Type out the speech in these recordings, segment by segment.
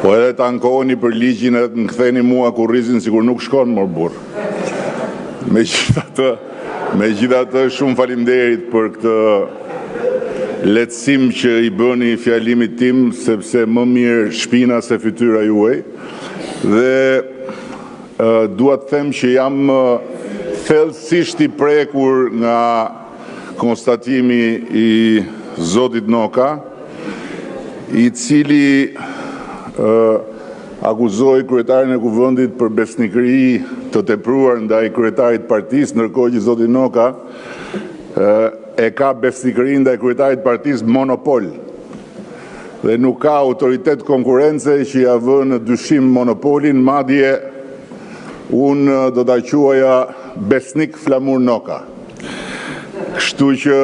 Po edhe ta ankoheni për ligjin edhe të më ktheni mua kurrizin sikur nuk shkon mor burr. Megjithatë shumë faleminderit për këtë lehtësim që i bëni fjalimit tim, sepse më mirë shpina se fytyra juaj. Dhe dua të them që jam thellësisht i prekur nga konstatimi i zotit Noka, i cili akuzoi kryetarin e kuvendit për besnikëri të tepruar ndaj kryetarit të partisë, ndërkohë që zoti Noka e ka besnikëri ndaj kryetarit të partisë monopol. Dhe nuk ka autoritet konkurrence që ja vë në dyshim monopolin, madje unë do ta quaja besnik Flamur Noka. Kështu që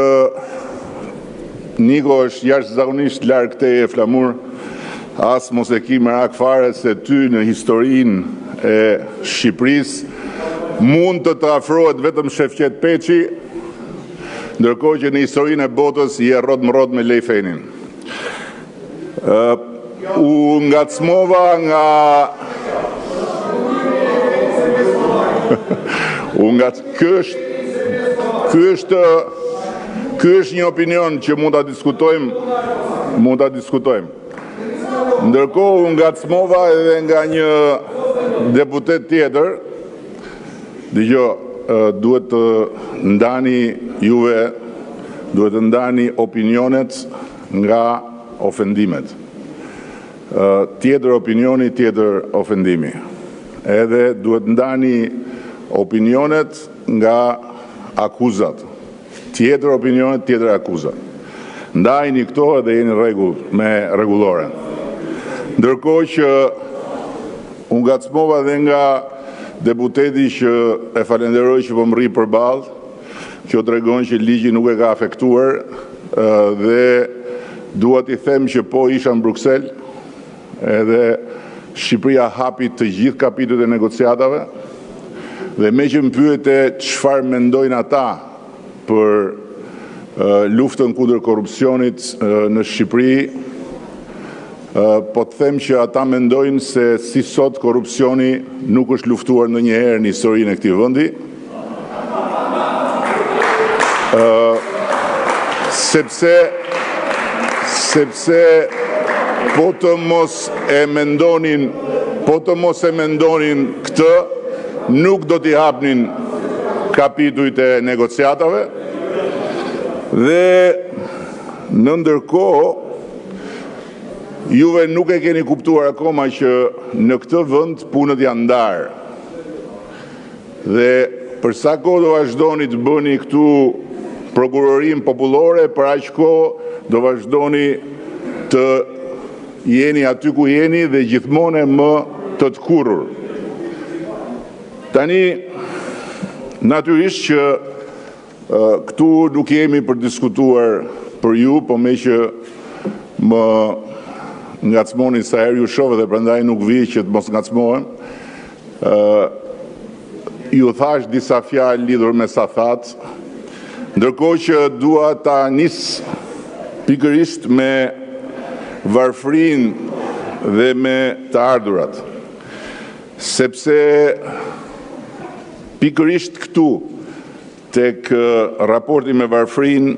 Niko është jashtëzakonisht larg teje Flamur. As mos e ki merak fare se ty në historinë e Shqipërisë mund të afrohet vetëm Shefqet Peçi, ndërkohë që në historinë e botës je rrot më rrot me Lejfenin. U ngacmova nga Ky është një opinion që mund ta diskutojmë. Ndërkohë u ngacmova edhe nga një deputet tjetër. Dëgjoj, duhet të ndani opinionet nga ofendimet. Tjetër opinioni, tjetër ofendimi. Edhe duhet ndani opinionet nga akuzat. Tjetër opinionet, tjetër akuzat. Ndajni këto edhe jeni rregull me rregulloren. Ndërkohë që u ngacmova dhe nga deputeti që e falenderoj që po më rri përballë, kjo tregon që ligji nuk e ka afektuar, dhe dua t'i them që po isha në Bruksel, edhe Shqipëria hapi të gjithë kapitujt e negociatave, dhe me që më pyete çfarë mendojnë ata për luftën kundër korrupsionit në Shqipëri, po të them që ata mendojnë se si sot korrupsioni nuk është luftuar ndonjëherë në historinë e këtij vendi. Sepse po të mos e mendonin këtë, nuk do t'i hapnin kapitujt e negociatave, dhe në ndërkohë juve nuk e keni kuptuar akoma që në këtë vend punët janë ndarë. Dhe për sa kohë do vazhdoni të bëni këtu prokurorim popullore, për aq kohë do vazhdoni të jeni aty ku jeni dhe gjithmonë më të kurrur. Tani, natyrisht që këtu nuk jemi për diskutuar për ju, po me që më ngacmoni sa herë ju shoh dhe prandaj nuk vi që të mos ngacmohem. Ju thash disa fjalë lidhur me sa thatë, ndërkohë që dua ta nis pikërisht me varfërinë dhe me të ardhurat. Sepse pikërisht këtu tek raporti me varfërinë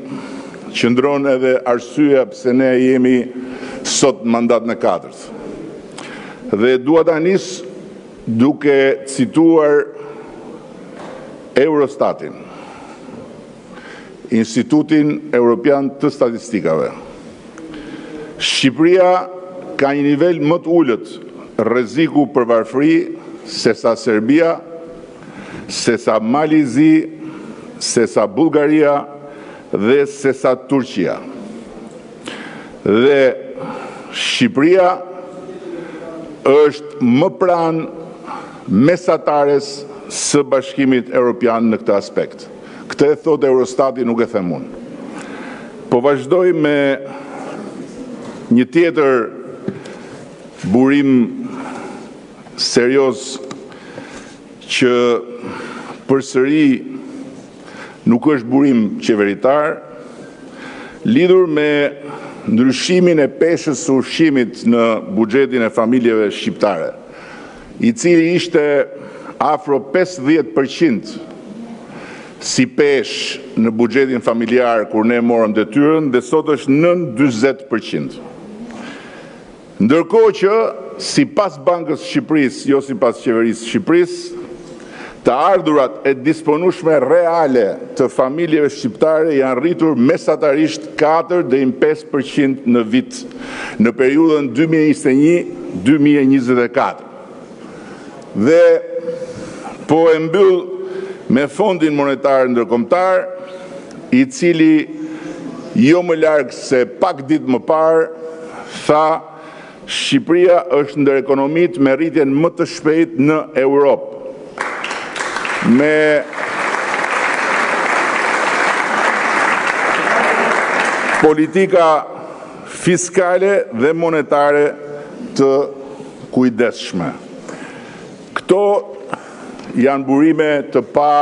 qëndron edhe arsyeja pse ne jemi sot mandat në 4. Dhe dua ta nis duke cituar Eurostatin, Institutin Evropian të Statistikave. Shqipëria ka një nivel më të ulët rreziku për varfëri sesa Serbia, sesa Malizi, sesa Bullgaria dhe sesa Turqia. Dhe Shqipëria është më pranë mesatares së Bashkimit Evropian në këtë aspekt. Këtë e thot Eurostati, nuk e them unë. Po vazhdoj me një tjetër burim serioz që përsëri nuk është burim qeveritar, lidhur me ndryshimin e peshës së ushqimit në buxhetin e familjeve shqiptare, i cili ishte afro 50% si peshë në buxhetin familjar kur ne morëm detyrën, dhe sot është nën 40%. Ndërkohë që sipas Bankës së Shqipërisë, jo sipas qeverisë së Shqipërisë, të ardhurat e disponueshme reale të familjeve shqiptare janë rritur mesatarisht 4,5% në vit në periudhën 2021-2024. Dhe po e mbyll me Fondin Monetar Ndërkombëtar, i cili jo më larg se pak ditë më parë tha Shqipëria është ndër ekonomitë me rritjen më të shpejtë në Europë. Me politika fiskale dhe monetare të kujdesshme. Këto janë burime të pa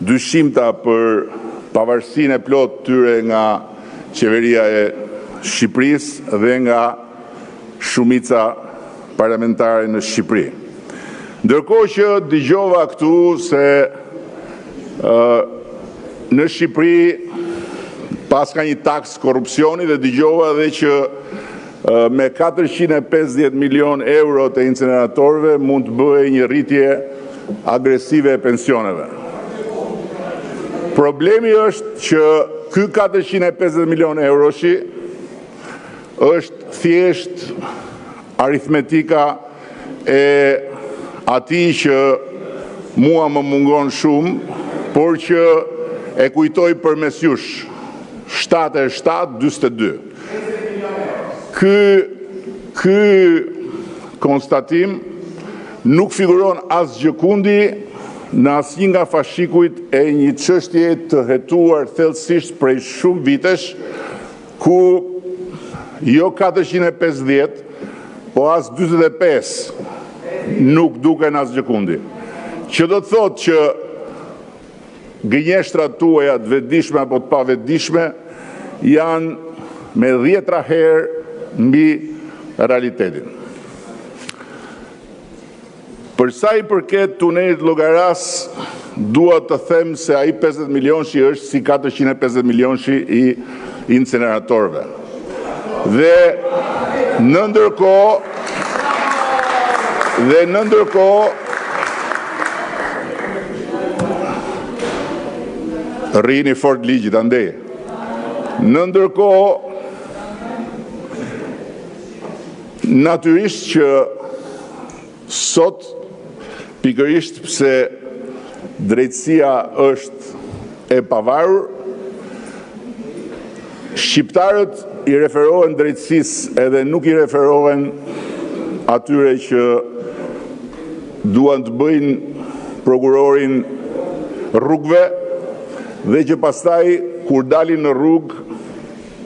dyshimta për pavarësinë e plotë tyre nga qeveria e Shqipërisë dhe nga shumica parlamentare në Shqipëri. Ndërkohë që dëgjova këtu se në Shqipëri pas ka një taks korrupsioni, dhe dëgjova edhe që me 450 milion euro të incineratorëve mund të bëhej një rritje agresive e pensioneve. Problemi është që ky 450 milion euroshi është thjesht aritmetika e ati që mua më mungon shumë, por që e kujtoj përmes jush, 7-7-42. Ky konstatim nuk figuron as gjëkundi në asnjë nga fashikujt e një çështje të hetuar thellësisht prej shumë vitesh, ku jo 450, po as 45 nuk duken as gjëkundi. Që do të thotë që gënjeshtrat tuaja të vetëdijshme apo të pavetëdijshme janë me 10 herë mbi realitetin. Për sa i përket tunelit Llogaras, dua të them se ai 50 milionshi është si 450 milionshi i incineratorëve. Dhe në ndërkohë rrini fort ligjit andej. Në ndërkohë natyrisht që sot pikërisht pse drejtësia është e pavarur, shqiptarët i referohen drejtësisë edhe nuk i referohen atyre që duan të bëjnë prokurorin rrugëve dhe që pastaj kur dalin në rrugë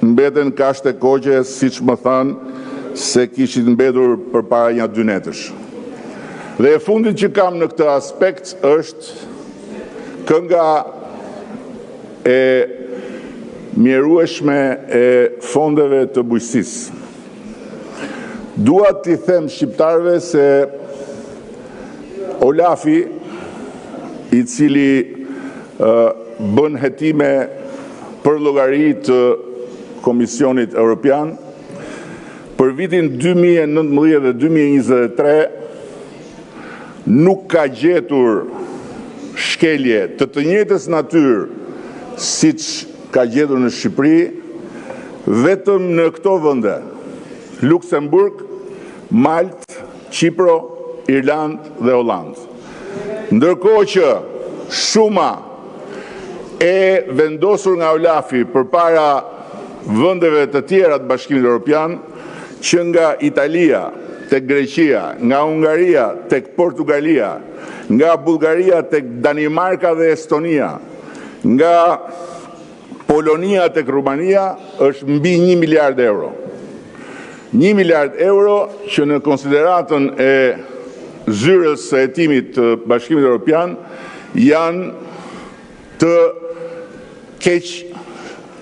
mbeten kashte koqe, siç më thanë se kishin mbetur përpara një 2 netësh. Dhe e fundit që kam në këtë aspekt është kënga e mjerueshme e fondeve të bujqësisë. Dua t'i them shqiptarëve se Olafi, i cili bën hetime për llogari të Komisionit Evropian, për vitin 2019 dhe 2023 nuk ka gjetur shkelje të njëjtës natyrë siç ka gjetur në Shqipëri, vetëm në këto vende: Luksemburg, Maltë, Qipro, Irlandë dhe Hollandë. Ndërkohë që shuma e vendosur nga Olafi përpara vendeve të tjera të Bashkimit Evropian, që nga Italia tek Greqia, nga Hungaria tek Portugalia, nga Bullgaria tek Danimarka dhe Estonia, nga Polonia tek Rumania, është mbi 1 miliard euro. 1 miliard euro që në konsideratën e zyrës së hetimit të Bashkimit Evropian janë të keq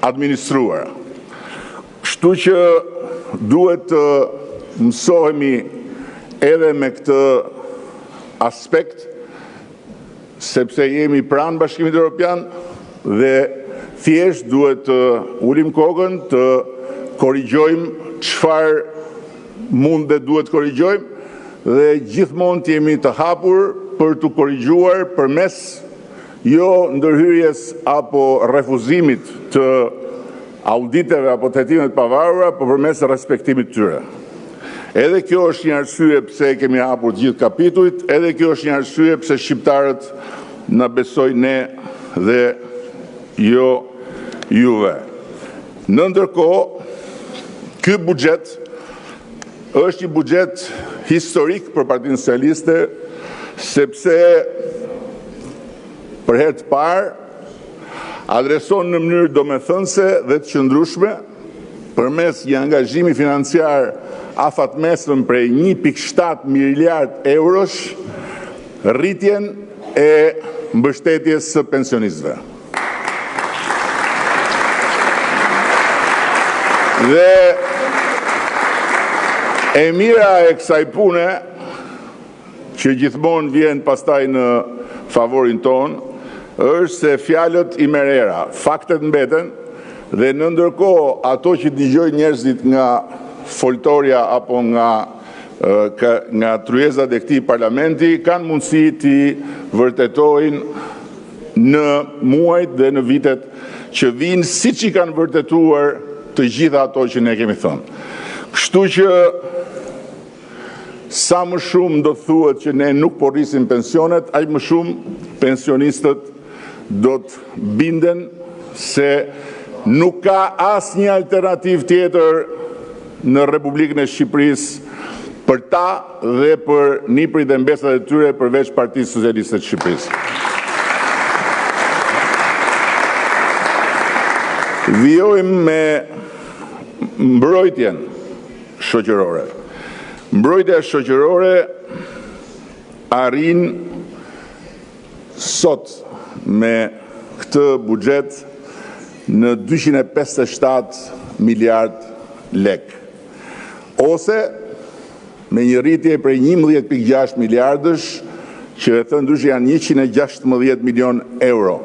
administruara. Kështu që duhet të mësohemi edhe me këtë aspekt, sepse jemi pranë Bashkimit Evropian dhe thjesht duhet të ulim kokën, të korrigjojmë çfarë mund dhe duhet korrigjojmë dhe gjithmonë të jemi të hapur për të korrigjuar përmes jo ndërhyrjes apo refuzimit të auditeve apo hetimeve të pavarura, por përmes respektimit të tyre. Edhe kjo është një arsye pse kemi hapur të gjithë kapitujt, edhe kjo është një arsye pse shqiptarët na besojnë ne dhe jo juve. Në ndërkohë, ky buxhet është një buxhet historik për Partinë Socialiste, sepse për herë të parë adreson në mënyrë domethënëse dhe të qëndrueshme përmes një angazhimi financiar afatmesëm prej 1.7 miliard eurosh rritjen e mbështetjes së pensionistëve. Dhe e mira e kësaj pune, që gjithmonë vjen pastaj në favorin ton, është se fjalët i merera, faktet mbeten, dhe në ndërkohë ato që dëgjojnë njerëzit nga foltoria apo nga tryezat e këtij parlamenti kanë mundësi të vërtetojnë në muajt dhe në vitet që vinë, siç i kanë vërtetuar të gjitha ato që ne kemi thënë. Kështu që sa më shumë do thuhet që ne nuk po rrisim pensionet, aq më shumë pensionistët do të binden se nuk ka asnjë alternativë tjetër në Republikën e Shqipërisë për ta dhe për niprit e mbesat e tyre përveç Partisë Socialiste të Shqipërisë. Vijojmë me mbrojtjen shoqërore. Mbrojtja shoqërore arrin sot me këtë buxhet në 257 miliard lek, ose me një rritje prej 11.6 miliardësh, që e thënë ndryshe janë 116 milion euro.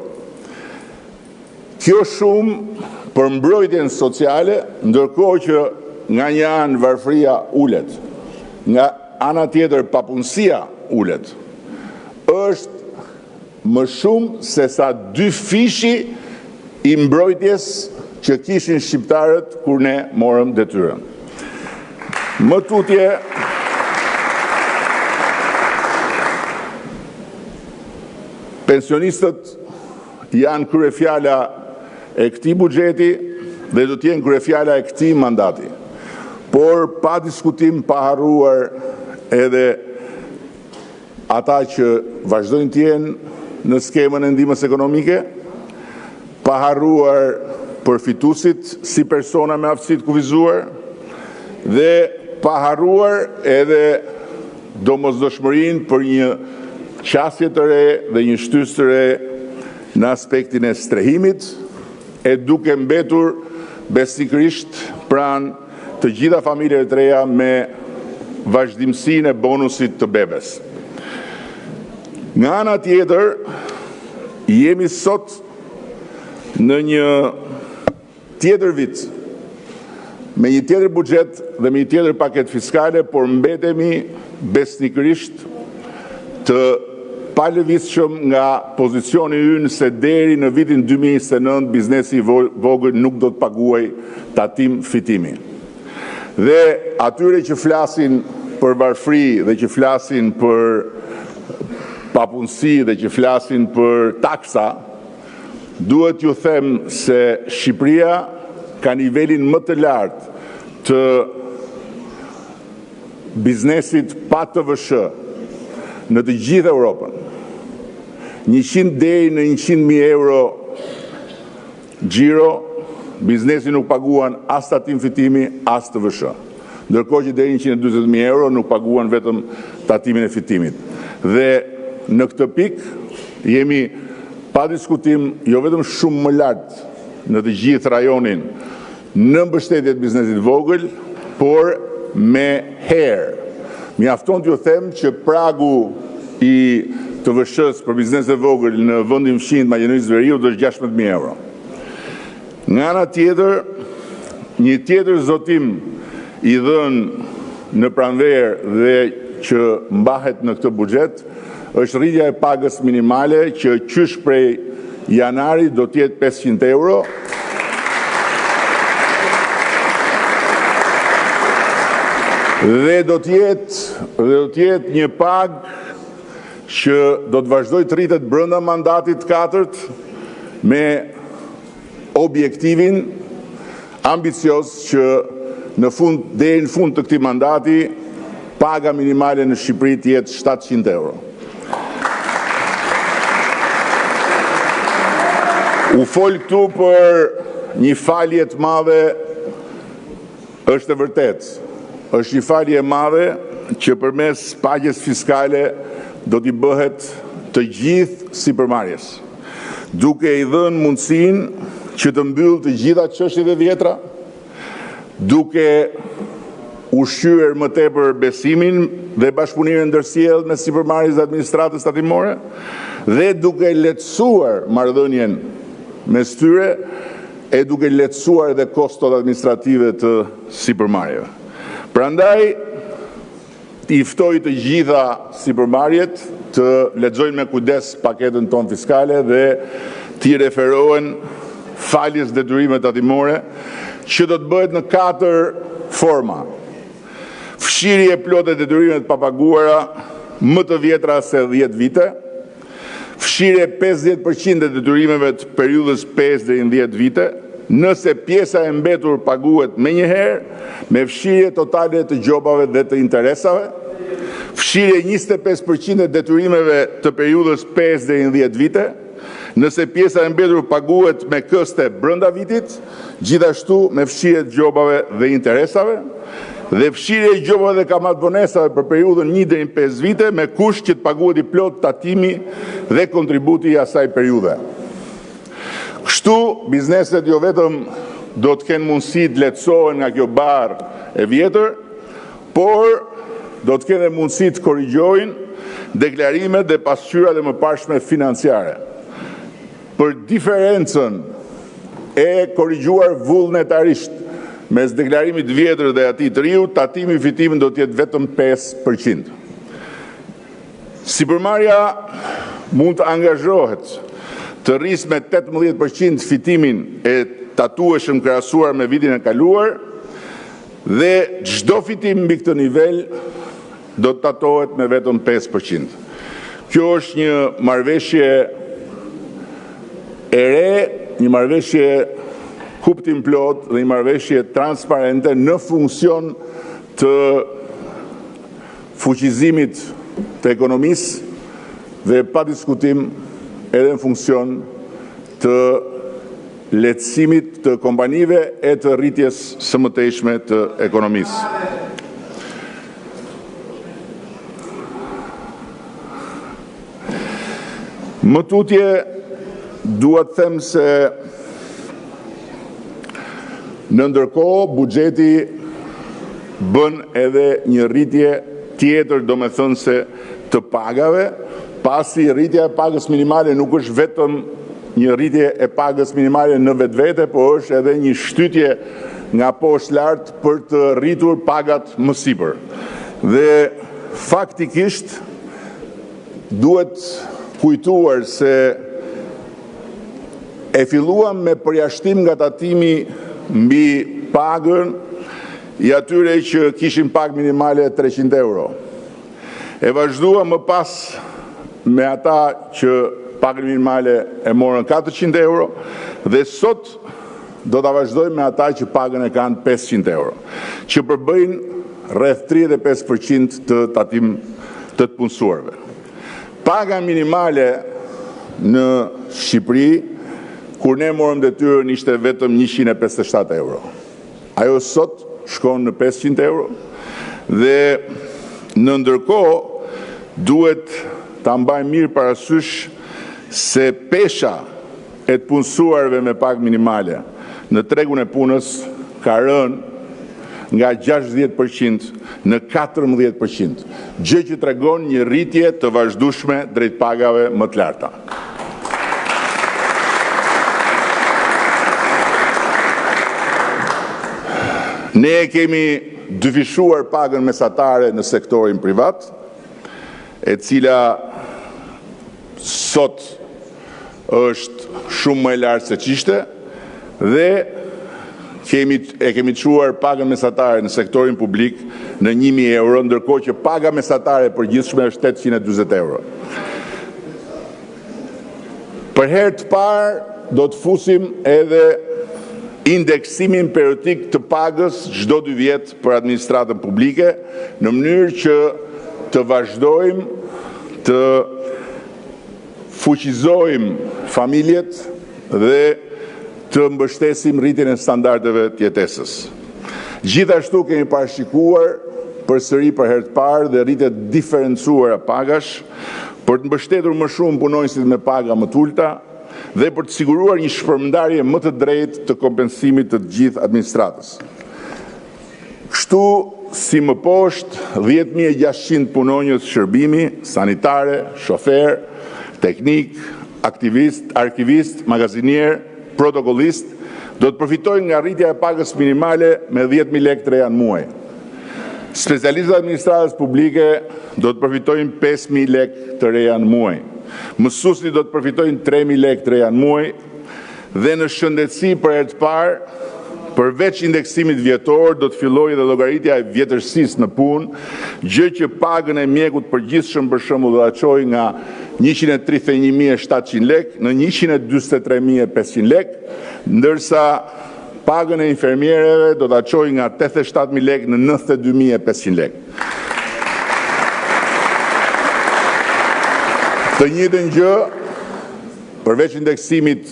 Kjo shumë për mbrojtjen sociale, ndërkohë që nga një anë varfëria ulet, nga ana tjetër papunësia ulet, është më shumë se sa 2 fishi i mbrojtjes që kishin shqiptarët kur ne morëm detyrën. Më tutje, pensionistët janë kryefjala e këtij buxheti dhe do të jenë kryefjala e këtij mandati. Por pa diskutim, pa harruar edhe ata që vazhdojnë të jenë në skemën e ndihmës ekonomike, pa harruar përfituesit si persona me aftësi të kufizuar dhe pa harruar edhe domosdoshmërinë për një qasje të re dhe një shtysë të re në aspektin e strehimit, e duke mbetur besnikërisht pranë të gjitha familjeve të reja me vazhdimsinë e bonusit të bebes. Nga ana tjetër, jemi sot në një tjetër vit, me një tjetër buxhet dhe me një tjetër paketë fiskale, por mbetemi besnikërisht të palëvizshëm nga pozicioni ynë se deri në vitin 2029 biznesi i vogël nuk do të paguaj tatim fitimi. Dhe atyre që flasin për varfëri dhe që flasin për papunësi dhe që flasin për taksa, duhet ju them se Shqipëria ka nivelin më të lartë të biznesit pa TVSH në të gjithë Europën. 100 deri në 100.000 euro xhiro, biznesi nuk paguan as tatim fitimi, as TVSH. Ndërkohë që deri 140.000 euro nuk paguan vetëm tatimin e fitimit. Dhe në këtë pikë jemi pa diskutim jo vetëm shumë më lart në të gjithë rajonin në mbështetjet biznesit vogël, por me herë. Mjafton t'ju them që pragu i të vëshës për bizneset vogël në vendin fshinjtë Maqedonisë Veriut është 16.000 euro. Nga ana tjetër, një tjetër zotim i dhënë në pranverë dhe që mbahet në këtë buxhet është rritja e pagës minimale që qysh prej janarit do t'jetë 500 euro. Dhe do t'jetë një pagë që do të vazhdoj të rritet brenda mandatit 4 me objektivin ambicios që deri në fund të këtij mandati paga minimale në Shqipëri të jetë 700 euro. U fol këtu për një falje të madhe, është e vërtetë. Është një falje e madhe që përmes pagjes fiskale do t'i bëhet të gjithë sipërmarrjes, duke i dhënë mundësinë që të mbyllë të gjitha çështjet e vjetra, duke ushqyer më tepër besimin dhe bashkëpunimin ndërsjellë me sipërmarrjes dhe administratës tatimore dhe duke lehtësuar marrëdhënien mes tyre e duke lehtësuar edhe kostot administrative të sipërmarrjeve. Prandaj i ftoj të gjitha sipërmarrjet të lexojnë me kujdes paketën tonë fiskale dhe t'i referohen faljes detyrimeve tatimore që do të bëhet në 4 forma. Fshirje plotë e detyrimeve të papaguara më të vjetra se 10 vite, fshirje 50% e detyrimeve të periudhës 5 deri në 10 vite, nëse pjesa e mbetur paguhet me njëherë, me fshirje totale të gjobave dhe të interesave, fshirje 25% e detyrimeve të periudhës 5 deri në 10 vite, nëse pjesa e mbetur paguhet me këste brenda vitit, gjithashtu me fshirje të gjobave dhe interesave, dhe fshirje i gjobave dhe kamatvonesave për periudhën 1 deri në 5 vite, me kusht që të paguhet i plot tatimi dhe kontributi i asaj periudhe. Kështu, bizneset jo vetëm do të kenë mundësi të lehtësohen nga kjo barë e vjetër, por do të kenë mundësi të korrigjojnë deklarimet dhe pasqyrat e mëparshme financiare. Për diferencën e korrigjuar vullnetarisht mes deklarimit vjetër dhe atij të riu, tatimi i fitimit do të jetë vetëm 5%. Sipërmarrja mund të angazhohet të rrisë me 18% fitimin e tatueshëm krahasuar me vitin e kaluar dhe çdo fitim mbi këtë nivel do të tatohet me vetëm 5%. Kjo është një marrëveshje e re, një marrëveshje kuptim plot dhe një marrëveshje transparente në funksion të fuqizimit të ekonomisë dhe pa diskutim edhe në funksion të lehtësimit të kompanive e të rritjes së mëtejshme të ekonomisë. Më tutje, dua të them se në ndërkohë buxheti bën edhe një rritje tjetër, domethënëse të pagave, pasi rritja e pagës minimale nuk është vetëm një rritje e pagës minimale në vetvete, por është edhe një shtytje nga poshtë lart për të rritur pagat më sipër. Dhe faktikisht duhet kujtuar se e filluam me përjashtim nga tatimi mbi pagën i atyre që kishin pagë minimale 300 euro. E vazhduam më pas me ata që pagën minimale e morën 400 euro dhe sot do ta vazhdojmë me ata që pagën e kanë 500 euro, që përbëjnë rreth 35% të tatim të punësuarve. Paga minimale në Shqipëri, kur ne morëm detyrën, ishte vetëm 157 euro. Ajo sot shkon në 500 euro dhe në ndërkohë duhet ta mbajmë mirë parasysh se pesha e të punësuarve me pagë minimale në tregun e punës ka rënë nga 60% në 14%, gjë që tregon një rritje të vazhdueshme drejt pagave më të larta. Ne kemi dyfishuar pagën mesatare në sektorin privat, e cila sot është shumë më e lartë se ç'ishte, dhe e kemi çuar pagën mesatare në sektorin publik në 1.000 euro, ndërkohë që paga mesatare e përgjithshme është 840 euro. Për herë të parë do të fusim edhe indeksimin periodik të pagës çdo 2 vjet për administratën publike, në mënyrë që të vazhdojmë të fuqizojmë familjet dhe të mbështesim rritjen e standardeve të jetesës. Gjithashtu kemi parashikuar përsëri për herë të parë dhe rritje diferencuara pagash për të mbështetur më shumë punonjësit me paga më të ulta dhe për të siguruar një shpërndarje më të drejtë të kompensimit të gjithë administratës. Kështu si më poshtë 10.600 punonjës shërbimi, sanitare, shofer, teknik, aktivist, arkivist, magazinier, protokollist, do të përfitojnë nga rritja e pagës minimale me 10.000 lekë të reja në muaj. Specialistët administratës publike do të përfitojnë 5.000 lekë të reja në muaj. Mësuesit do të përfitojnë 3.000 lekë të reja në muaj dhe në shëndetësi për herë të parë, përveç indeksimit vjetor, do të fillojë dhe llogaritja e vjetërsisë në punë, gjë që pagën e mjekut përgjithshëm për shembull do ta çojë nga 131.700 lekë në 143.500 lekë, ndërsa pagën e infermierëve do ta çojë nga 87.000 lekë në 92.500 lekë. Të njëjtën gjë, përveç indeksimit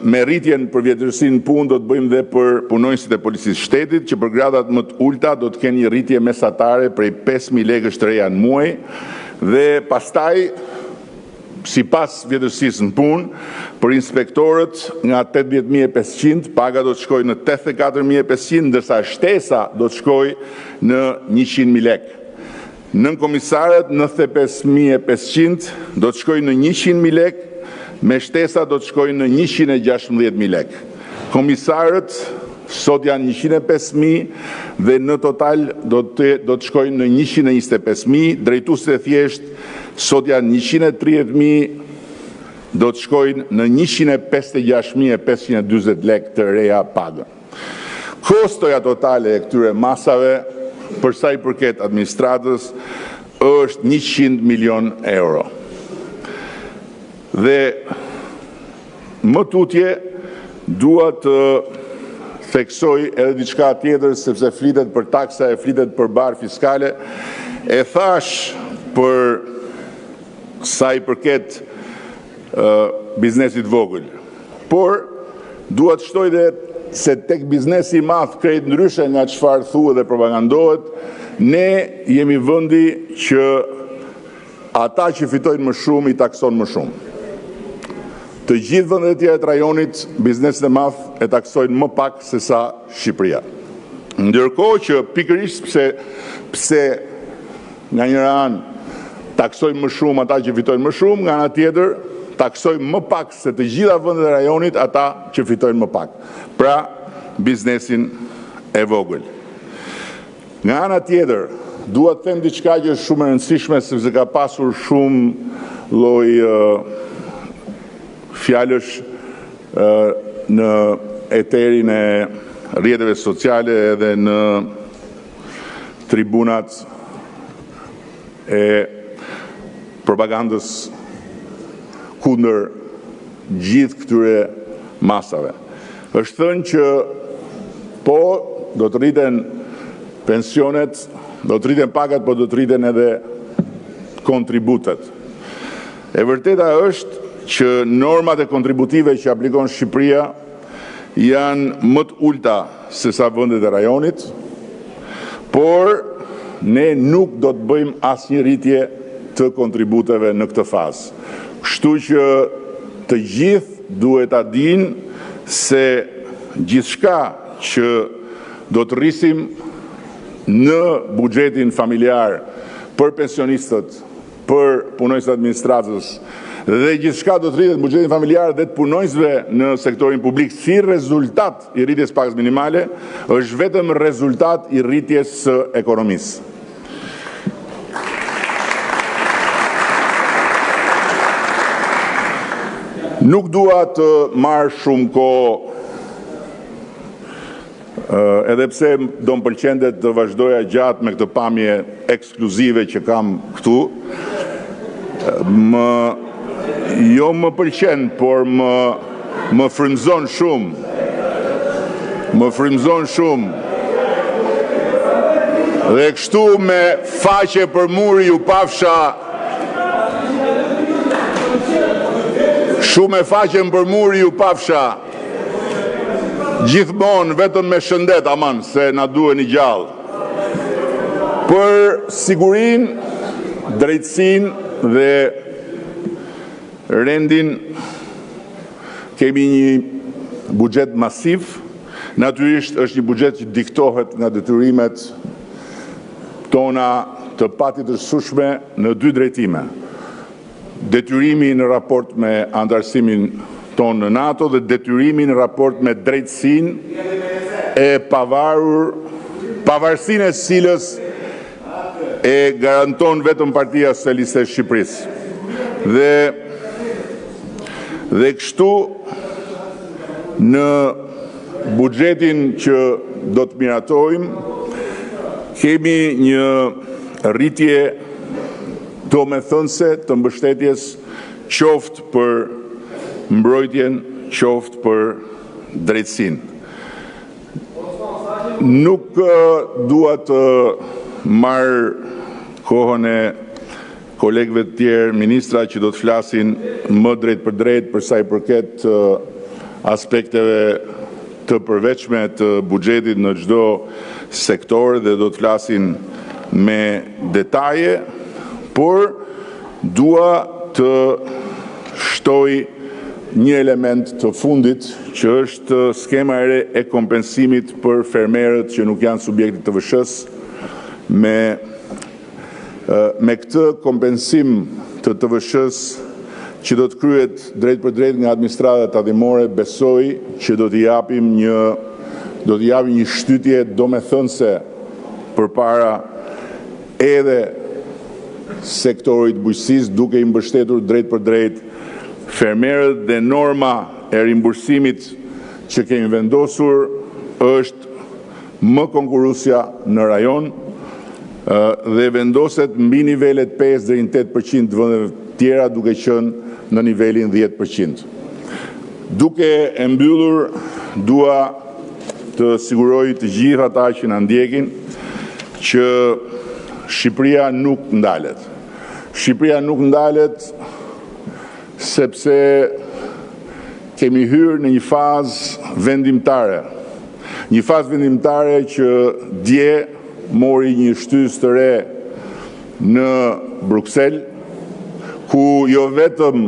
me rritjen për vjetërsinë në punë do të bëjmë dhe për punonjësit e policisë shtetit, që për gradat më të ulta do të kenë një rritje mesatare prej 5.000 lekësh të reja në muaj, dhe pastaj, sipas vjetërsisë në punë, për inspektorët nga 18.500, paga do të shkojë në 84.500, ndërsa shtesa do të shkojë në 100.000 lekë. Nën komisarët 95.500 do të shkojë në 100.000 lekë, me shtesa do të shkojnë në 116.000 lekë. Komisarët sot janë 105.000 dhe në total do të shkojnë në 125.000, drejtuesit e thjesht sot janë 130.000, do të shkojnë në 156.540 lekë të reja pagën. Kostoja totale e këtyre masave, për sa i përket administratës, është 100 milion euro. Dhe më tutje dua të theksoj edhe diçka tjetër, sepse flitet për taksa e flitet për barë fiskale. E thash për sa i përket biznesit vogël. Por dua të shtoj dhe se tek biznesi i madh krejt ndryshe nga çfarë thuhet dhe propagandohet, ne jemi vendi që ata që fitojnë më shumë i takson më shumë. Të gjithë vendet e tjera të rajonit, bizneset e madh e taksojnë më pak se sa Shqipëria. Ndërkohë që pikërisht pse nga njëra anë taksojnë më shumë ata që fitojnë më shumë, nga ana tjetër taksojnë më pak se të gjitha vendet e rajonit ata që fitojnë më pak. Pra, biznesin e vogël. Nga ana tjetër, dua të them diçka që është shumë e rëndësishme, sepse ka pasur shumë lloj fjalësh në eterin e rrjeteve sociale edhe në tribunat e propagandës kundër gjithë këtyre masave. Është thënë që po do të rriten pensionet, do të rriten pagat, po do të rriten edhe kontributet. E vërteta është që normat e kontributive që aplikon Shqipëria janë më të ulta se sa vendet e rajonit, por ne nuk do të bëjmë asnjë rritje të kontributeve në këtë fazë. Kështu që të gjithë duhet ta dinë se gjithçka që do të rrisim në buxhetin familjar për pensionistët, për punonjësit administratës dhe gjithçka do të rritet në buxhetin familjar dhe të punonjësve në sektorin publik si rezultat i rritjes pagës minimale, është vetëm rezultat i rritjes së ekonomisë. Nuk dua të marr shumë kohë, edhe pse do më pëlqente të vazhdoja gjatë me këtë pamje ekskluzive që kam këtu. Jo më pëlqen, por më frymëzon shumë. Më frymëzon shumë. Dhe kështu me faqe për muri ju pafsha shumë e faqen për muri ju pafsha gjithmonë vetëm me shëndet, aman, se na duhen i gjallë. Për sigurinë, drejtësinë dhe rendin kemi një buxhet masiv. Natyrisht është një buxhet që diktohet nga detyrimet tona të patjetërshme në dy drejtime. Detyrimi në raport me antarësimin tonë në NATO dhe detyrimi në raport me drejtësinë e pavarësinë e cilës e garanton vetëm Partia Socialiste e Shqipërisë. Dhe kështu në buxhetin që do të miratojmë kemi një rritje domethënëse të mbështetjes qoftë për mbrojtjen, qoftë për drejtësinë. Nuk dua të marr kohën e kolegëve të tjerë ministra që do të flasin më drejt për drejt për sa i përket aspekteve të përveçme të buxhetit në çdo sektor dhe do të flasin me detaje, por dua të shtoj një element të fundit që është skema e re e kompensimit për fermerët që nuk janë subjekte të TVSH-s. Me këtë kompensim të TVSH-s që do të kryhet drejt për drejt nga administrata tatimore, besoj që do t'i japim një shtytje domethënëse përpara edhe sektorit bujqësisë, duke i mbështetur drejt për drejt fermerët dhe norma e rimbursimit që kemi vendosur është më konkurruesja në rajon dhe vendoset mbi nivelet 5 deri në 8% të vendeve tjera duke qenë në nivelin 10%. Duke e mbyllur, dua të siguroj të gjithë ata që na ndjekin që Shqipëria nuk ndalet. Shqipëria nuk ndalet sepse kemi hyrë në një fazë vendimtare. Një fazë vendimtare që dje mori një shtysë të re në Bruksel, ku jo vetëm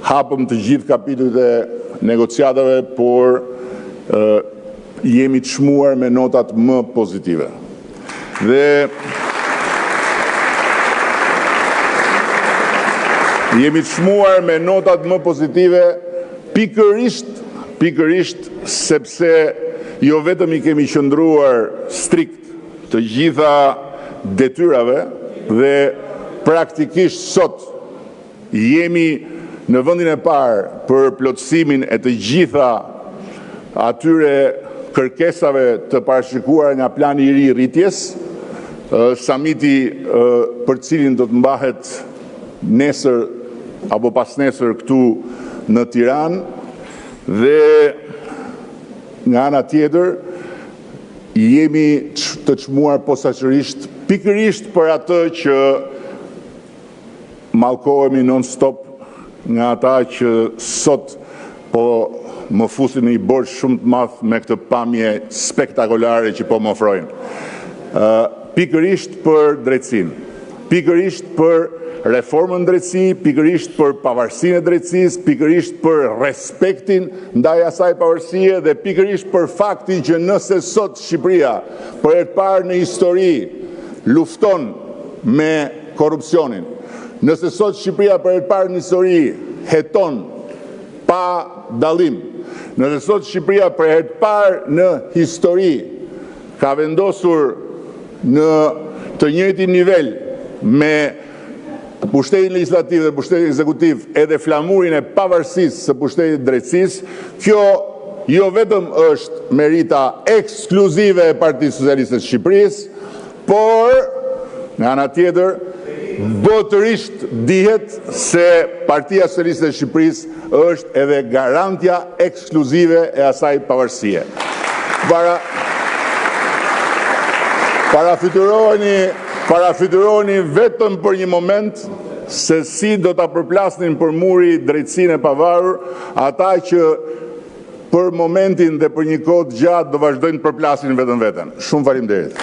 hapëm të gjithë kapitujt e negociatave, por jemi të çmuar me notat më pozitive. Dhe jemi të çmuar me notat më pozitive pikërisht sepse jo vetëm i kemi qëndruar strikt të gjitha detyrave dhe praktikisht sot jemi në vendin e parë për plotësimin e të gjitha atyre kërkesave të parashikuara nga plani i ri i rritjes, samiti për cilin do të mbahet nesër apo pas nesër këtu në Tiranë, dhe nga ana tjetër jemi të çmuar posaçërisht pikërisht për atë që mallkohemi non-stop nga ata që sot po më fusin në një borxh shumë të madh me këtë pamje spektakolare që po më ofrojnë. Pikërisht për drejtësinë. pikërisht për reformën drejtësi, pikërisht për pavarësinë e drejtësisë, pikërisht për respektin ndaj asaj pavarësie dhe pikërisht për faktin që nëse sot Shqipëria për herë të parë në histori lufton me korrupsionin, nëse sot Shqipëria për herë të parë në histori heton pa dallim, nëse sot Shqipëria për herë të parë në histori ka vendosur në të njëjtin nivel me pushtetin legislativ dhe pushtetin ekzekutiv edhe flamurin e pavarësisë së pushtetit drejtësisë, kjo jo vetëm është merita ekskluzive e Partisë Socialiste të Shqipërisë, por nga ana tjetër botërisht dihet se Partia Socialiste e Shqipërisë është edhe garantja ekskluzive e asaj pavarësie. Parafytyroni vetëm për një moment se si do ta përplasnin për muri drejtësinë e pavarur ata që për momentin dhe për një kohë të gjatë do vazhdojnë të përplasin vetëm veten. Shumë faleminderit.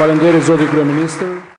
Faleminderit zoti kryeministër.